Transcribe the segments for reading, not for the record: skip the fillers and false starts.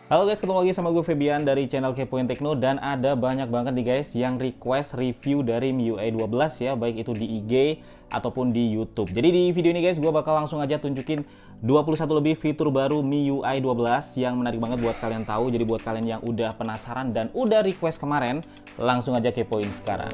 Halo guys, ketemu lagi sama gue Febian dari channel Kepoin Tekno. Dan ada banyak banget nih guys yang request review dari MIUI 12 ya, baik itu di IG ataupun di YouTube. Jadi di video ini guys, gue bakal langsung aja tunjukin 21 lebih fitur baru MIUI 12 yang menarik banget buat kalian tahu. Jadi buat kalian yang udah penasaran dan udah request kemarin, langsung aja kepoin sekarang.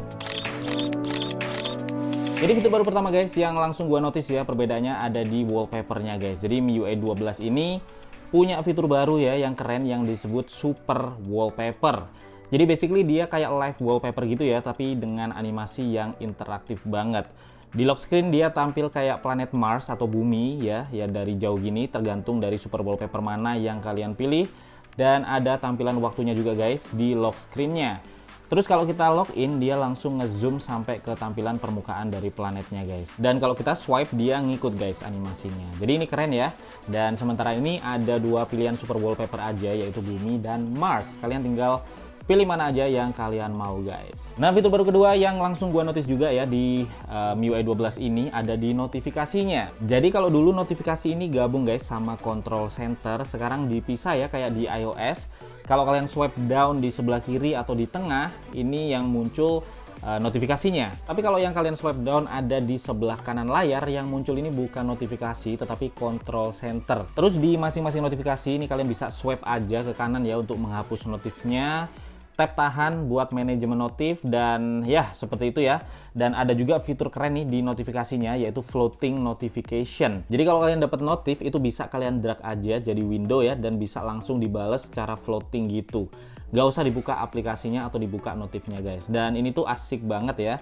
Jadi fitur baru pertama guys yang langsung gue notice ya, perbedaannya ada di wallpapernya guys. Jadi MIUI 12 ini punya fitur baru ya yang keren yang disebut super wallpaper. Jadi basically dia kayak live wallpaper gitu ya, tapi dengan animasi yang interaktif banget. Di lock screen dia tampil kayak planet Mars atau bumi ya dari jauh gini, tergantung dari super wallpaper mana yang kalian pilih. Dan ada tampilan waktunya juga guys di lock screennya. Terus kalau kita login, dia langsung ngezoom sampai ke tampilan permukaan dari planetnya guys. Dan kalau kita swipe, dia ngikut guys animasinya. Jadi ini keren ya. Dan sementara ini ada dua pilihan super wallpaper aja, yaitu bumi dan Mars. Kalian tinggal pilih mana aja yang kalian mau guys. Nah fitur baru kedua yang langsung gua notice juga ya di MIUI 12 ini ada di notifikasinya. Jadi kalau dulu notifikasi ini gabung guys sama control center, sekarang dipisah ya kayak di iOS. Kalau kalian swipe down di sebelah kiri atau di tengah, ini yang muncul notifikasinya. Tapi kalau yang kalian swipe down ada di sebelah kanan layar, yang muncul ini bukan notifikasi tetapi control center. Terus di masing-masing notifikasi ini kalian bisa swipe aja ke kanan ya untuk menghapus notifnya. Tap tahan buat manajemen notif dan ya seperti itu ya. Dan ada juga fitur keren nih di notifikasinya yaitu floating notification. Jadi kalau kalian dapat notif itu bisa kalian drag aja jadi window ya dan bisa langsung dibales secara floating gitu. Gak usah dibuka aplikasinya atau dibuka notifnya guys. Dan ini tuh asik banget ya.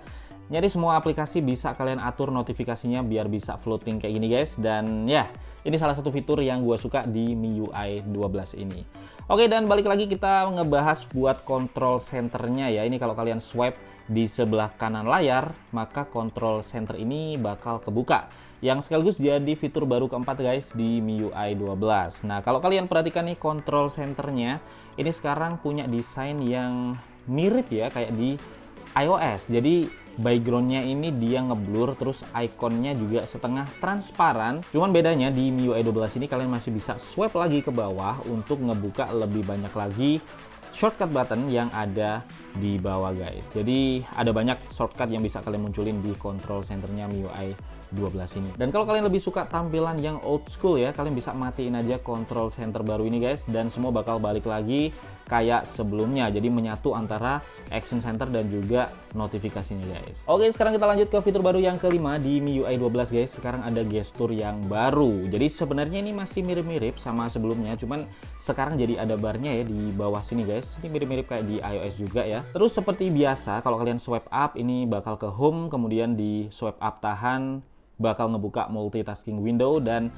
Jadi semua aplikasi bisa kalian atur notifikasinya biar bisa floating kayak gini guys. Dan ya ini salah satu fitur yang gue suka di MIUI 12 ini. Oke, dan balik lagi kita ngebahas buat control centernya ya. Ini kalau kalian swipe di sebelah kanan layar, maka control center ini bakal kebuka. Yang sekaligus jadi fitur baru keempat guys di MIUI 12. Nah, kalau kalian perhatikan nih control centernya, ini sekarang punya desain yang mirip ya kayak di iOS. Jadi backgroundnya ini dia ngeblur, terus ikonnya juga setengah transparan. Cuman bedanya di MIUI 12 ini kalian masih bisa swipe lagi ke bawah untuk ngebuka lebih banyak lagi shortcut button yang ada di bawah guys. Jadi ada banyak shortcut yang bisa kalian munculin di control centernya MIUI 12 ini. Dan kalau kalian lebih suka tampilan yang old school ya, kalian bisa matiin aja control center baru ini guys, dan semua bakal balik lagi kayak sebelumnya. Jadi menyatu antara action center dan juga notifikasinya guys. Oke, sekarang kita lanjut ke fitur baru yang kelima di MIUI 12 guys. Sekarang ada gestur yang baru. Jadi sebenarnya ini masih mirip-mirip sama sebelumnya, cuman sekarang jadi ada barnya ya di bawah sini guys. Ini mirip-mirip kayak di iOS juga ya. Terus seperti biasa kalau kalian swipe up ini bakal ke home, kemudian di swipe up tahan bakal ngebuka multitasking window, dan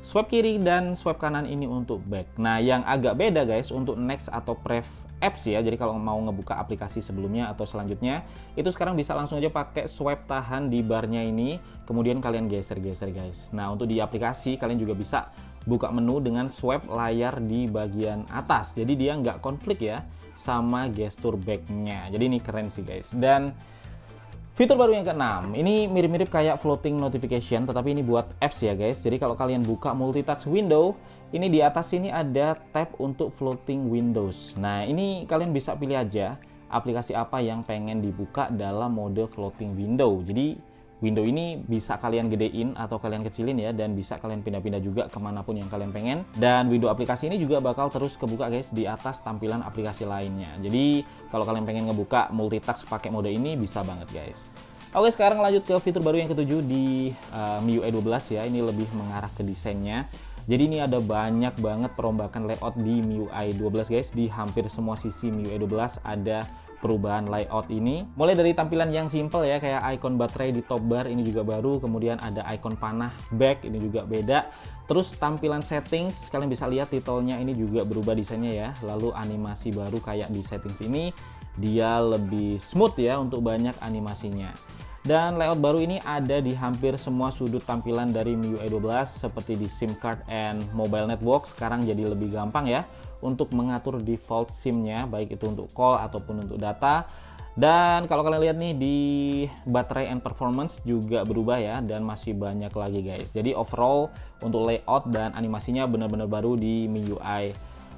swipe kiri dan swipe kanan ini untuk back. Nah yang agak beda guys untuk next atau prev apps ya, jadi kalau mau ngebuka aplikasi sebelumnya atau selanjutnya itu sekarang bisa langsung aja pakai swipe tahan di barnya ini, kemudian kalian geser-geser guys. Nah untuk di aplikasi kalian juga bisa buka menu dengan swipe layar di bagian atas, jadi dia nggak konflik ya sama gestur backnya. Jadi ini keren sih guys. Dan fitur baru yang keenam, ini mirip-mirip kayak floating notification, tetapi ini buat apps ya guys. Jadi kalau kalian buka multitouch window, ini di atas sini ada tab untuk floating windows. Nah ini kalian bisa pilih aja aplikasi apa yang pengen dibuka dalam mode floating window. Jadi window ini bisa kalian gedein atau kalian kecilin ya, dan bisa kalian pindah-pindah juga kemanapun yang kalian pengen. Dan window aplikasi ini juga bakal terus kebuka guys di atas tampilan aplikasi lainnya. Jadi kalau kalian pengen ngebuka multitask pakai mode ini bisa banget guys. Oke, sekarang lanjut ke fitur baru yang ketujuh di MIUI 12 ya. Ini lebih mengarah ke desainnya. Jadi ini ada banyak banget perombakan layout di MIUI 12 guys. Di hampir semua sisi MIUI 12 ada perubahan layout ini. Mulai dari tampilan yang simple ya kayak icon baterai di top bar ini juga baru, kemudian ada icon panah back ini juga beda. Terus tampilan settings kalian bisa lihat titelnya ini juga berubah desainnya ya. Lalu animasi baru kayak di settings ini dia lebih smooth ya untuk banyak animasinya. Dan layout baru ini ada di hampir semua sudut tampilan dari MIUI 12 seperti di SIM card and mobile network. Sekarang jadi lebih gampang ya untuk mengatur default SIM-nya, baik itu untuk call ataupun untuk data. Dan kalau kalian lihat nih di baterai and performance juga berubah ya, dan masih banyak lagi guys. Jadi overall untuk layout dan animasinya benar-benar baru di MIUI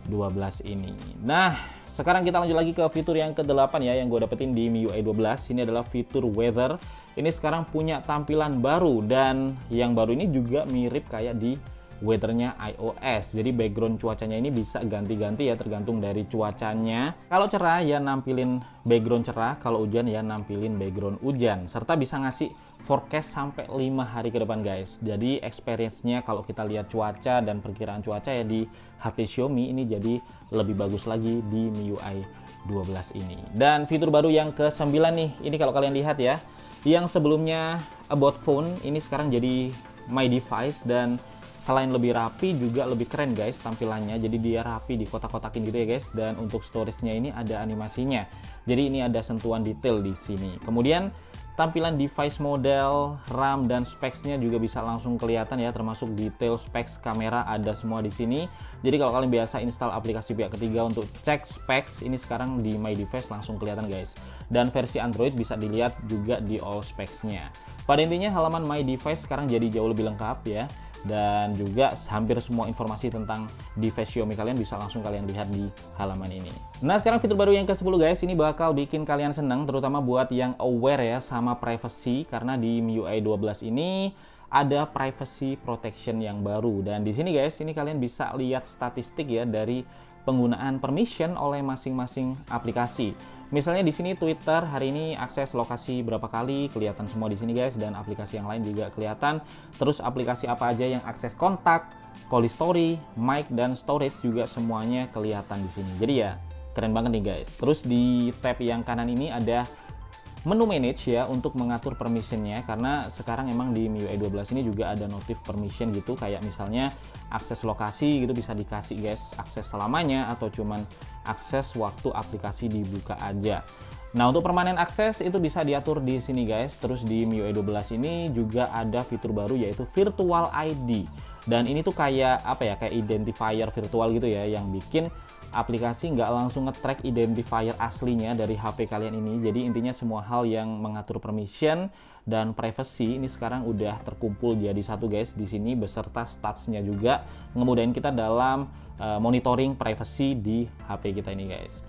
12 ini. Nah, sekarang kita lanjut lagi ke fitur yang ke-8 ya yang gue dapetin di MIUI 12. Ini adalah fitur weather. Ini sekarang punya tampilan baru, dan yang baru ini juga mirip kayak di weathernya iOS. Jadi background cuacanya ini bisa ganti-ganti ya, tergantung dari cuacanya. Kalau cerah ya nampilin background cerah, kalau hujan ya nampilin background hujan, serta bisa ngasih forecast sampai 5 hari ke depan guys. Jadi experience-nya kalau kita lihat cuaca dan perkiraan cuaca ya di HP Xiaomi ini jadi lebih bagus lagi di MIUI 12 ini. Dan fitur baru yang ke-9 nih, ini kalau kalian lihat ya, yang sebelumnya About Phone ini sekarang jadi My Device, dan selain lebih rapi juga lebih keren guys tampilannya. Jadi dia rapi di kotak-kotakin gitu ya guys, dan untuk storage-nya ini ada animasinya. Jadi ini ada sentuhan detail di sini. Kemudian tampilan device model, RAM dan specs-nya juga bisa langsung kelihatan ya, termasuk detail specs kamera ada semua di sini. Jadi kalau kalian biasa install aplikasi pihak ketiga untuk cek specs, ini sekarang di My Device langsung kelihatan guys. Dan versi Android bisa dilihat juga di all specs-nya. Pada intinya halaman My Device sekarang jadi jauh lebih lengkap ya. Dan juga hampir semua informasi tentang device Xiaomi kalian bisa langsung kalian lihat di halaman ini. Nah, sekarang fitur baru yang ke-10 guys, ini bakal bikin kalian seneng, terutama buat yang aware ya sama privacy, karena di MIUI 12 ini ada privacy protection yang baru. Dan di sini guys, ini kalian bisa lihat statistik ya dari penggunaan permission oleh masing-masing aplikasi. Misalnya di sini Twitter hari ini akses lokasi berapa kali, kelihatan semua di sini guys, dan aplikasi yang lain juga kelihatan. Terus aplikasi apa aja yang akses kontak, call history, mic dan storage juga semuanya kelihatan di sini. Jadi ya keren banget nih guys. Terus di tab yang kanan ini ada menu manage ya untuk mengatur permissionnya, karena sekarang emang di MIUI 12 ini juga ada notif permission gitu, kayak misalnya akses lokasi gitu bisa dikasih guys akses selamanya atau cuman akses waktu aplikasi dibuka aja. Nah, untuk permanen akses itu bisa diatur di sini guys. Terus di MIUI 12 ini juga ada fitur baru yaitu virtual ID. Dan ini tuh kayak apa ya, kayak identifier virtual gitu ya, yang bikin aplikasi nggak langsung nge-track identifier aslinya dari HP kalian ini. Jadi intinya semua hal yang mengatur permission dan privacy ini sekarang udah terkumpul jadi satu guys di sini, beserta stats-nya juga, ngemudahin kita dalam monitoring privacy di HP kita ini guys.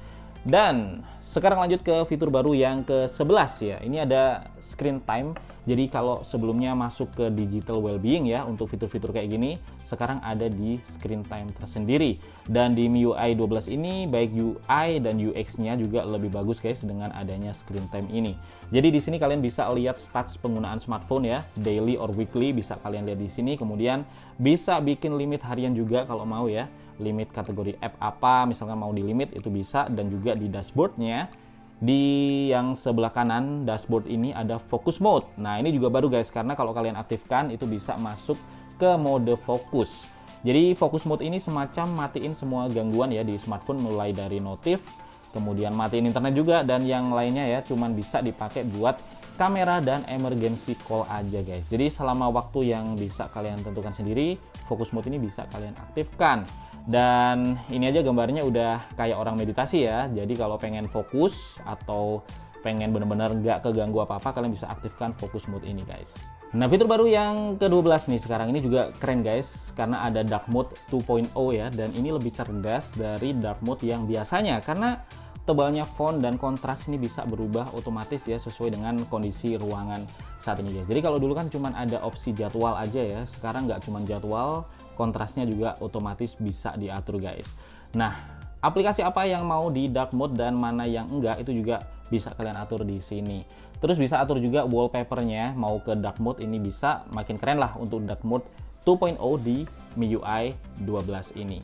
Dan sekarang lanjut ke fitur baru yang ke-11 ya. Ini ada screen time. Jadi kalau sebelumnya masuk ke digital well-being ya untuk fitur-fitur kayak gini, sekarang ada di screen time tersendiri. Dan di MIUI 12 ini baik UI dan UX-nya juga lebih bagus guys dengan adanya screen time ini. Jadi di sini kalian bisa lihat stats penggunaan smartphone ya, daily or weekly bisa kalian lihat di sini. Kemudian bisa bikin limit harian juga kalau mau ya. Limit kategori app apa misalkan mau di limit itu bisa, dan juga di dashboardnya di yang sebelah kanan dashboard ini ada focus mode. Nah, ini juga baru guys karena kalau kalian aktifkan itu bisa masuk ke mode fokus. Jadi focus mode ini semacam matiin semua gangguan ya di smartphone, mulai dari notif, kemudian matiin internet juga, dan yang lainnya ya cuman bisa dipakai buat kamera dan emergency call aja guys. Jadi selama waktu yang bisa kalian tentukan sendiri, focus mode ini bisa kalian aktifkan. Dan ini aja gambarnya udah kayak orang meditasi ya. Jadi kalau pengen fokus atau pengen bener-bener nggak keganggu apa-apa, kalian bisa aktifkan focus mode ini guys. Nah, fitur baru yang ke-12 nih sekarang ini juga keren guys, karena ada dark mode 2.0 ya, dan ini lebih cerdas dari dark mode yang biasanya karena tebalnya font dan kontras ini bisa berubah otomatis ya sesuai dengan kondisi ruangan saat ini guys. Jadi kalau dulu kan cuma ada opsi jadwal aja ya, sekarang nggak cuma jadwal, kontrasnya juga otomatis bisa diatur guys. Nah, aplikasi apa yang mau di dark mode dan mana yang enggak itu juga bisa kalian atur di sini. Terus bisa atur juga wallpapernya, mau ke dark mode ini bisa, makin keren lah untuk dark mode 2.0 di MIUI 12 ini.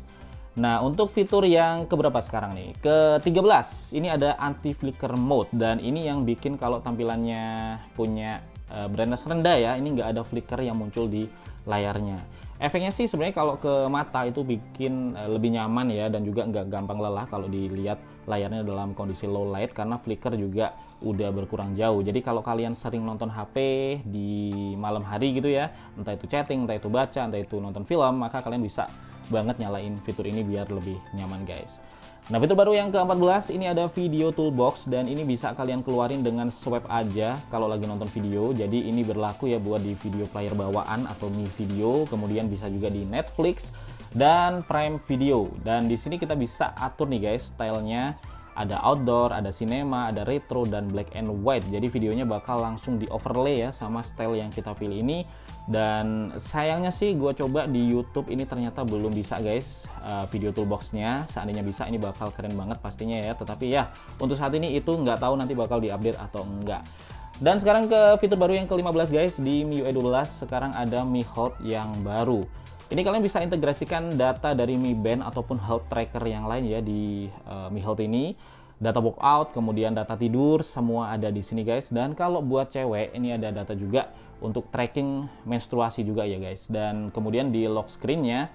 Nah, untuk fitur yang keberapa sekarang nih? Ke-13, ini ada anti flicker mode, dan ini yang bikin kalau tampilannya punya brightness rendah ya, ini nggak ada flicker yang muncul di layarnya. Efeknya sih sebenarnya kalau ke mata itu bikin lebih nyaman ya, dan juga nggak gampang lelah kalau dilihat layarnya dalam kondisi low light, karena flicker juga udah berkurang jauh. Jadi kalau kalian sering nonton HP di malam hari gitu ya, entah itu chatting, entah itu baca, entah itu nonton film, maka kalian bisa banget nyalain fitur ini biar lebih nyaman guys. Nah, fitur baru yang ke-14 ini ada video toolbox, dan ini bisa kalian keluarin dengan swipe aja kalau lagi nonton video. Jadi ini berlaku ya buat di video player bawaan atau Mi Video, kemudian bisa juga di Netflix dan Prime Video. Dan di sini kita bisa atur nih guys stylenya. Ada outdoor, ada cinema, ada retro, dan black and white. Jadi videonya bakal langsung di overlay ya sama style yang kita pilih ini. Dan sayangnya sih gue coba di YouTube ini ternyata belum bisa guys video toolboxnya. Seandainya bisa ini bakal keren banget pastinya ya. Tetapi ya untuk saat ini itu nggak tahu nanti bakal diupdate atau enggak. Dan sekarang ke fitur baru yang ke-15 guys, di MIUI 12 sekarang ada Mi Health yang baru. Ini kalian bisa integrasikan data dari Mi Band ataupun health tracker yang lain ya di Mi Health ini. Data workout, kemudian data tidur, semua ada di sini guys. Dan kalau buat cewek ini ada data juga untuk tracking menstruasi juga ya guys. Dan kemudian di lock screen-nya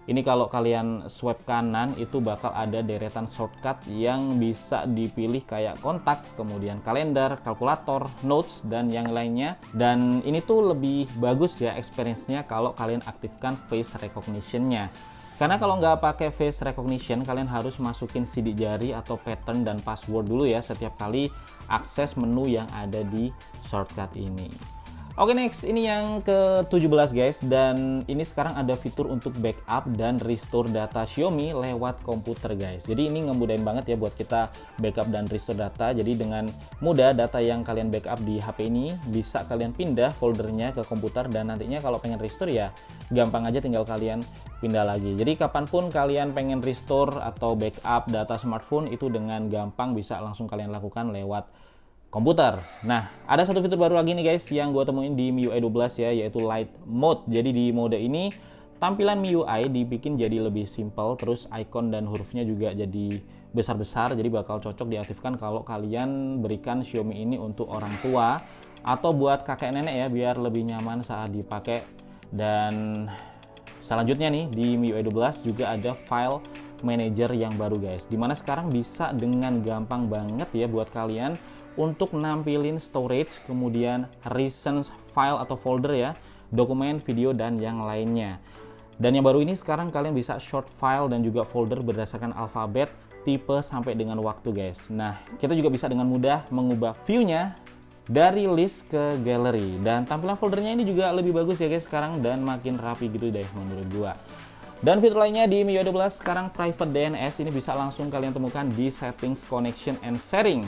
ini kalau kalian swipe kanan itu bakal ada deretan shortcut yang bisa dipilih kayak kontak, kemudian kalender, kalkulator, notes, dan yang lainnya. Dan ini tuh lebih bagus ya experience-nya kalau kalian aktifkan face recognition-nya. Karena kalau nggak pakai face recognition, kalian harus masukin sidik jari atau pattern dan password dulu ya setiap kali akses menu yang ada di shortcut ini. Oke, next ini yang ke-17 guys, dan ini sekarang ada fitur untuk backup dan restore data Xiaomi lewat komputer guys. Jadi ini ngemudahin banget ya buat kita backup dan restore data. Jadi dengan mudah data yang kalian backup di HP ini bisa kalian pindah foldernya ke komputer, dan nantinya kalau pengen restore ya gampang aja tinggal kalian pindah lagi. Jadi kapanpun kalian pengen restore atau backup data smartphone itu dengan gampang bisa langsung kalian lakukan lewat komputer. Nah, ada satu fitur baru lagi nih guys yang gue temuin di MIUI 12 ya, yaitu Light Mode. Jadi di mode ini tampilan MIUI dibikin jadi lebih simple, terus icon dan hurufnya juga jadi besar-besar. Jadi bakal cocok diaktifkan kalau kalian berikan Xiaomi ini untuk orang tua atau buat kakek nenek ya, biar lebih nyaman saat dipakai. Dan selanjutnya nih di MIUI 12 juga ada file manager yang baru guys, dimana sekarang bisa dengan gampang banget ya buat kalian untuk nampilin storage, kemudian recent file atau folder ya, dokumen, video, dan yang lainnya. Dan yang baru ini sekarang kalian bisa short file dan juga folder berdasarkan alfabet, tipe, sampai dengan waktu guys. Nah, kita juga bisa dengan mudah mengubah view-nya dari list ke gallery. Dan tampilan foldernya ini juga lebih bagus ya guys sekarang, dan makin rapi gitu deh menurut gua. Dan fitur lainnya di MIUI 12 sekarang private DNS ini bisa langsung kalian temukan di settings connection and sharing.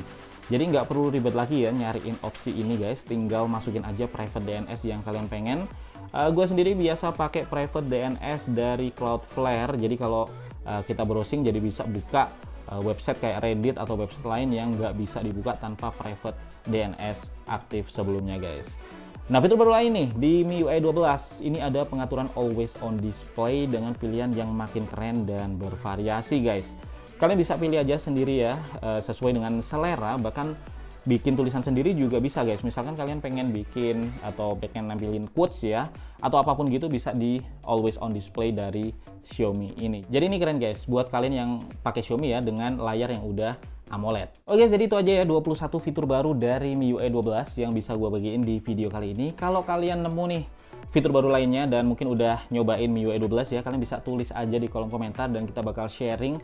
Jadi nggak perlu ribet lagi ya nyariin opsi ini guys, tinggal masukin aja private DNS yang kalian pengen. Gue sendiri biasa pakai private DNS dari Cloudflare, jadi kalau kita browsing jadi bisa buka website kayak Reddit atau website lain yang nggak bisa dibuka tanpa private DNS aktif sebelumnya guys. Nah, fitur baru lain nih di MIUI 12 ini ada pengaturan always on display dengan pilihan yang makin keren dan bervariasi guys. Kalian bisa pilih aja sendiri ya sesuai dengan selera, bahkan bikin tulisan sendiri juga bisa guys. Misalkan kalian pengen bikin atau pengen nampilin quotes ya atau apapun gitu, bisa di always on display dari Xiaomi ini. Jadi ini keren guys buat kalian yang pakai Xiaomi ya dengan layar yang udah AMOLED. Oke, jadi itu aja ya 21 fitur baru dari MIUI 12 yang bisa gue bagiin di video kali ini. Kalau kalian nemu nih fitur baru lainnya dan mungkin udah nyobain MIUI 12 ya, kalian bisa tulis aja di kolom komentar dan kita bakal sharing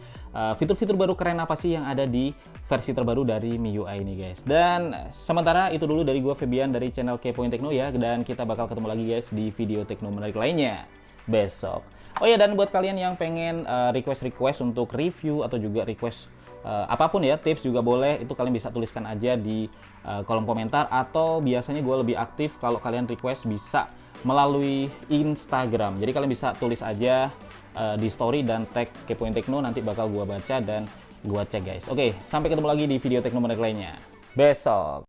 fitur-fitur baru keren apa sih yang ada di versi terbaru dari MIUI ini guys. Dan sementara itu dulu dari gue Febian dari channel Kepoin Tekno ya, dan kita bakal ketemu lagi guys di video tekno menarik lainnya besok. Oh ya, dan buat kalian yang pengen request untuk review atau juga request apapun ya, tips juga boleh, itu kalian bisa tuliskan aja di kolom komentar, atau biasanya gue lebih aktif kalau kalian request bisa melalui Instagram. Jadi kalian bisa tulis aja di story dan tag Kepoin Tekno, nanti bakal gue baca dan gue cek guys. Oke, sampai ketemu lagi di video tekno menarik lainnya besok.